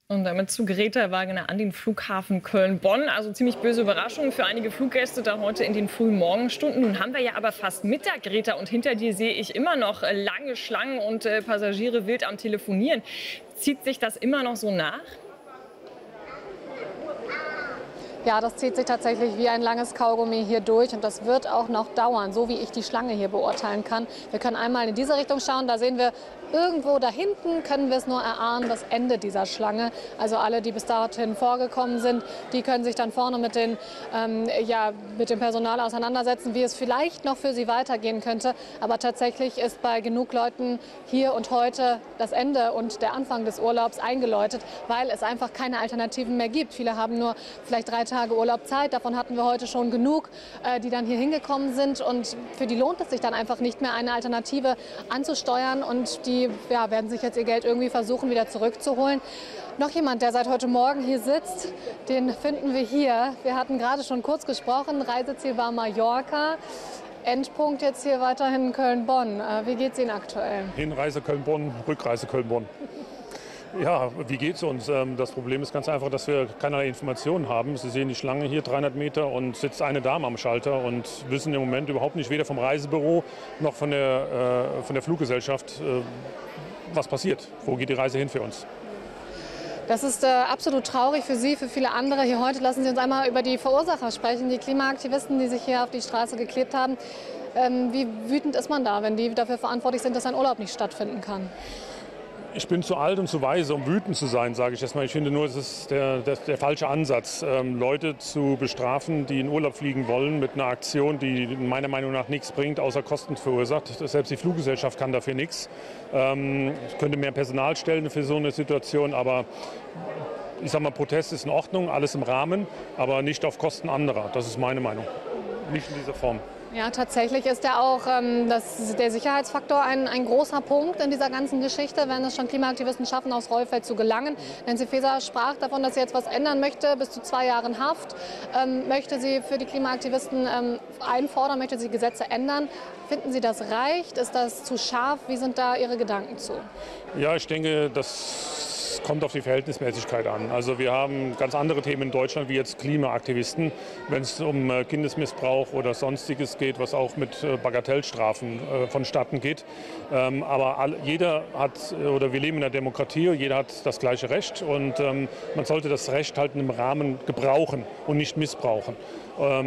Und damit zu Greta Wagener an den Flughafen Köln-Bonn. Also ziemlich böse Überraschung für einige Fluggäste da heute in den frühen Morgenstunden. Nun haben wir ja aber fast Mittag, Greta, und hinter dir sehe ich immer noch lange Schlangen und Passagiere wild am Telefonieren. Zieht sich das immer noch so nach? Ja, das zieht sich tatsächlich wie ein langes Kaugummi hier durch und das wird auch noch dauern, so wie ich die Schlange hier beurteilen kann. Wir können einmal in diese Richtung schauen, da sehen wir irgendwo da hinten, können wir es nur erahnen, das Ende dieser Schlange. Also alle, die bis dorthin vorgekommen sind, die können sich dann vorne mit dem Personal auseinandersetzen, wie es vielleicht noch für sie weitergehen könnte. Aber tatsächlich ist bei genug Leuten hier und heute das Ende und der Anfang des Urlaubs eingeläutet, weil es einfach keine Alternativen mehr gibt. Viele haben nur vielleicht 3 Tage Urlaub Zeit, davon hatten wir heute schon genug, die dann hier hingekommen sind. Und für die lohnt es sich dann einfach nicht mehr, eine Alternative anzusteuern. Und die werden sich jetzt ihr Geld irgendwie versuchen, wieder zurückzuholen. Noch jemand, der seit heute Morgen hier sitzt, den finden wir hier. Wir hatten gerade schon kurz gesprochen, Reiseziel war Mallorca. Endpunkt jetzt hier weiterhin Köln-Bonn. Wie geht es Ihnen aktuell? Hinreise Köln-Bonn, Rückreise Köln-Bonn. Ja, wie geht's uns? Das Problem ist ganz einfach, dass wir keinerlei Informationen haben. Sie sehen die Schlange hier, 300 Meter, und sitzt eine Dame am Schalter und wissen im Moment überhaupt nicht, weder vom Reisebüro noch von der Fluggesellschaft, was passiert. Wo geht die Reise hin für uns? Das ist absolut traurig für Sie, für viele andere. Hier heute lassen Sie uns einmal über die Verursacher sprechen, die Klimaaktivisten, die sich hier auf die Straße geklebt haben. Wie wütend ist man da, wenn die dafür verantwortlich sind, dass ein Urlaub nicht stattfinden kann? Ich bin zu alt und zu weise, um wütend zu sein, sage ich erstmal. Ich finde nur, es ist der falsche Ansatz, Leute zu bestrafen, die in Urlaub fliegen wollen, mit einer Aktion, die meiner Meinung nach nichts bringt, außer Kosten verursacht. Selbst die Fluggesellschaft kann dafür nichts. Ich könnte mehr Personal stellen für so eine Situation, aber ich sage mal, Protest ist in Ordnung, alles im Rahmen, aber nicht auf Kosten anderer. Das ist meine Meinung. Nicht in dieser Form. Ja, tatsächlich ist ja auch der Sicherheitsfaktor ein großer Punkt in dieser ganzen Geschichte, wenn es schon Klimaaktivisten schaffen, aufs Rollfeld zu gelangen. Nancy Faeser sprach davon, dass sie jetzt was ändern möchte, bis zu 2 Jahren Haft. Möchte sie für die Klimaaktivisten einfordern, möchte sie Gesetze ändern. Finden Sie, das reicht? Ist das zu scharf? Wie sind da Ihre Gedanken zu? Ja, ich denke, das kommt auf die Verhältnismäßigkeit an. Also wir haben ganz andere Themen in Deutschland, wie jetzt Klimaaktivisten, wenn es um Kindesmissbrauch oder Sonstiges geht, was auch mit Bagatellstrafen vonstatten geht. Aber jeder hat, oder wir leben in einer Demokratie, jeder hat das gleiche Recht und man sollte das Recht halt im Rahmen gebrauchen und nicht missbrauchen.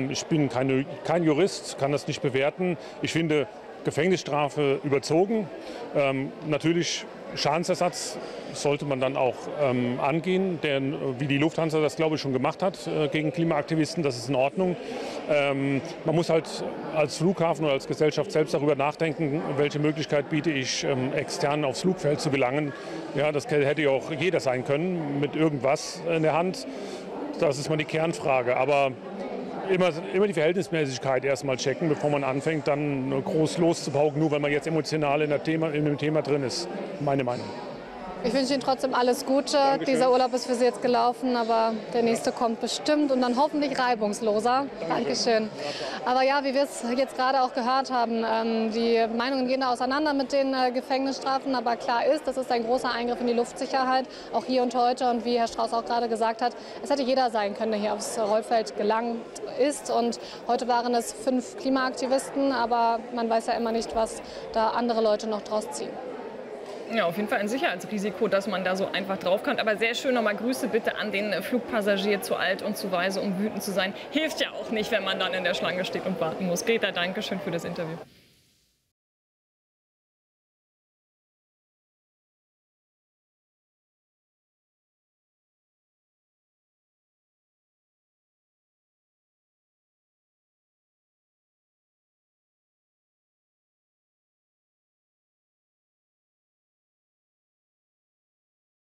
Ich bin kein Jurist, kann das nicht bewerten. Ich finde Gefängnisstrafe überzogen. Natürlich Schadensersatz sollte man dann auch angehen, denn wie die Lufthansa das, glaube ich, schon gemacht hat gegen Klimaaktivisten, das ist in Ordnung. Man muss halt als Flughafen oder als Gesellschaft selbst darüber nachdenken, welche Möglichkeit biete ich, extern aufs Flugfeld zu gelangen. Ja, das hätte ja auch jeder sein können, mit irgendwas in der Hand. Das ist mal die Kernfrage. Aber immer die Verhältnismäßigkeit erstmal checken, bevor man anfängt, dann groß loszupauken, nur weil man jetzt emotional in dem Thema drin ist. Meine Meinung. Ich wünsche Ihnen trotzdem alles Gute. Dankeschön. Dieser Urlaub ist für Sie jetzt gelaufen, aber der nächste kommt bestimmt und dann hoffentlich reibungsloser. Dankeschön. Aber ja, wie wir es jetzt gerade auch gehört haben, die Meinungen gehen da auseinander mit den Gefängnisstrafen. Aber klar ist, das ist ein großer Eingriff in die Luftsicherheit, auch hier und heute. Und wie Herr Strauß auch gerade gesagt hat, es hätte jeder sein können, der hier aufs Rollfeld gelangt ist. Und heute waren es 5 Klimaaktivisten, aber man weiß ja immer nicht, was da andere Leute noch draus ziehen. Ja, auf jeden Fall ein Sicherheitsrisiko, dass man da so einfach drauf kann. Aber sehr schön, nochmal Grüße bitte an den Flugpassagier, zu alt und zu weise, um wütend zu sein. Hilft ja auch nicht, wenn man dann in der Schlange steht und warten muss. Greta, danke schön für das Interview.